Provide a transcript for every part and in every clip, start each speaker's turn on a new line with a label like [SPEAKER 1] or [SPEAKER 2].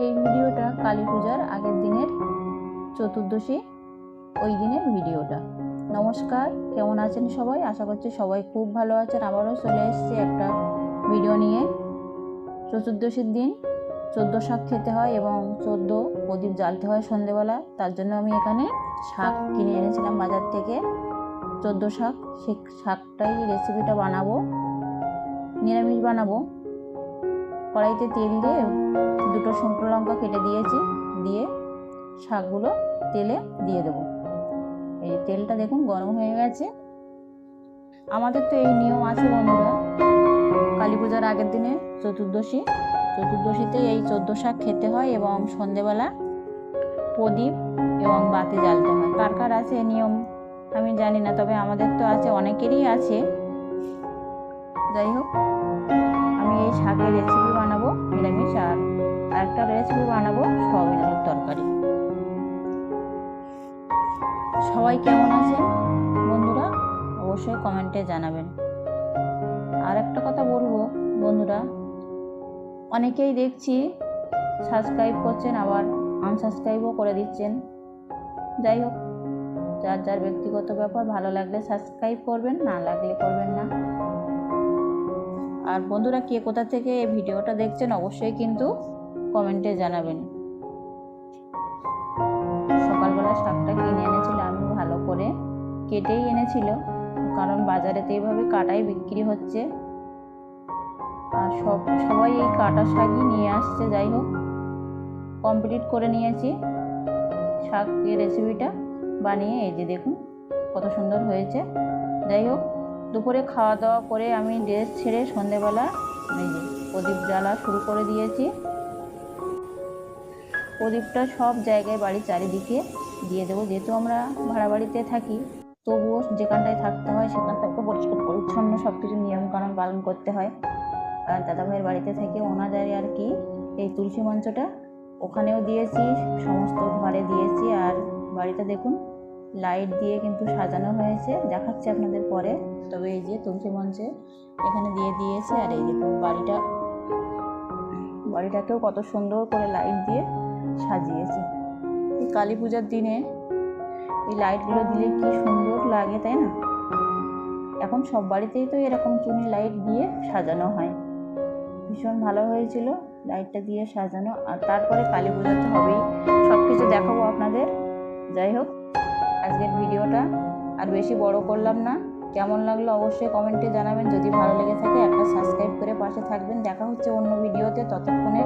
[SPEAKER 1] এই ভিডিওটা কালী পূজার আগের দিনের চতুর্দশী ওই দিনের ভিডিওটা। নমস্কার, কেমন আছেন সবাই? আশা করছি সবাই খুব ভালো আছেন। আবারও চলে এসেছি একটা ভিডিও নিয়ে। চতুর্দশীর দিন 14 শাক খেতে হয় এবং 14 প্রদীপ জ্বালতে হয় সন্ধেবেলা। তার জন্য আমি এখানে শাক কিনে এনেছিলাম বাজার থেকে, 14 শাক। সেই শাকটাই রেসিপিটা বানাবো, নিরামিষ বানাবো। কড়াইতে তেল দিয়ে 2টো শুকনো লঙ্কা কেটে দিয়েছি, দিয়ে শাকগুলো তেলে দিয়ে দেবো। এই তেলটা দেখুন গরম হয়ে গেছে। আমাদের তো এই নিয়ম আছে বন্ধুরা, কালী পূজার আগের দিনে চতুর্দশীতে এই 14 শাক খেতে হয় এবং সন্ধেবেলা প্রদীপ এবং বাতি জ্বালতে হয়। কার কার আছে এই নিয়ম আমি জানি না, তবে আমাদের তো আছে, অনেকেরই আছে। যাই হোক, আমি এই শাকের রেসিপি বানাবো নিরামিষ, আর একটা রেসিপি বানাবো সয়াবিন আলুর তরকারি। সবাই কেমন আছেন বন্ধুরা অবশ্যই কমেন্টে জানাবেন। আর একটা কথা বলবো বন্ধুরা, অনেকেই দেখছি সাবস্ক্রাইব করছেন, আবার আনসাবস্ক্রাইবও করে দিচ্ছেন। যাই হোক, যার যার ব্যক্তিগত ব্যাপার, ভালো লাগলে সাবস্ক্রাইব করবেন, না লাগলে করবেন না। আর বন্ধুরা, কে কোথা থেকে এই ভিডিওটা দেখছেন অবশ্যই কিন্তু কমেন্টে জানাবেন। সকালবেলা শাকটা কিনে এনেছিল, আমি ভালো করে কেটেই এনেছিল, কারণ বাজারেতে এইভাবে কাটাই বিক্রি হচ্ছে, আর সবাই এই কাটা শাকই নিয়ে আসছে। যাই হোক, কমপ্লিট করে নিয়েছি শাকের রেসিপিটা বানিয়ে। এই যে দেখুন কত সুন্দর হয়েছে। যাই হোক, দুপুরে খাওয়া দাওয়া করে আমি ড্রেস ছেড়ে সন্ধেবেলা এই যে প্রদীপ জ্বালা শুরু করে দিয়েছি। প্রদীপটা সব জায়গায় বাড়ির চারিদিকে দিয়ে দেবো। যেহেতু আমরা ভাড়া বাড়িতে থাকি, তবুও যেখানটায় থাকতে হয় সেখানটাকে পরিষ্কার পরিচ্ছন্ন সব কিছু নিয়মকানুন পালন করতে হয়। আর দাদাভাইয়ের বাড়িতে থেকে ওনাদের আর কি এই তুলসী মঞ্চটা ওখানেও দিয়েছি, সমস্ত ঘরে দিয়েছি। আর বাড়িটা দেখুন লাইট দিয়ে কিন্তু সাজানো হয়েছে, দেখাচ্ছি আপনাদের পরে। তবে এই যে তুলসী মঞ্চে এখানে দিয়ে দিয়েছি। আর এই দেখুন বাড়িটাকেও কত সুন্দর করে লাইট দিয়ে সাজিয়েছি। এই কালী পূজার দিনে এই লাইটগুলো দিলে কি সুন্দর লাগে, তাই না? এখন সব বাড়িতেই তো এরকম চুনি লাইট দিয়ে সাজানো হয়। ভীষণ ভালো হয়েছিল লাইটটা দিয়ে সাজানো। আর তারপরে কালী পূজা তো হবেই, সব কিছু দেখাবো আপনাদের। যাই হোক, আজকের ভিডিওটা আর বেশি বড় করলাম না। কেমন লাগলো অবশ্যই কমেন্টে জানাবেন। যদি ভালো লেগে থাকে একটা সাবস্ক্রাইব করে পাশে থাকবেন। দেখা হচ্ছে অন্য ভিডিওতে। ততক্ষণে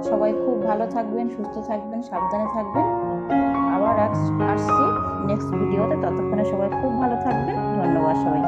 [SPEAKER 1] সবাই খুব ভালো থাকবেন, সুস্থ থাকবেন, সাবধানে থাকবেন। আবার আসছি নেক্সট ভিডিওতে। ততক্ষণে সবাই খুব ভালো থাকবেন। ধন্যবাদ সবাই।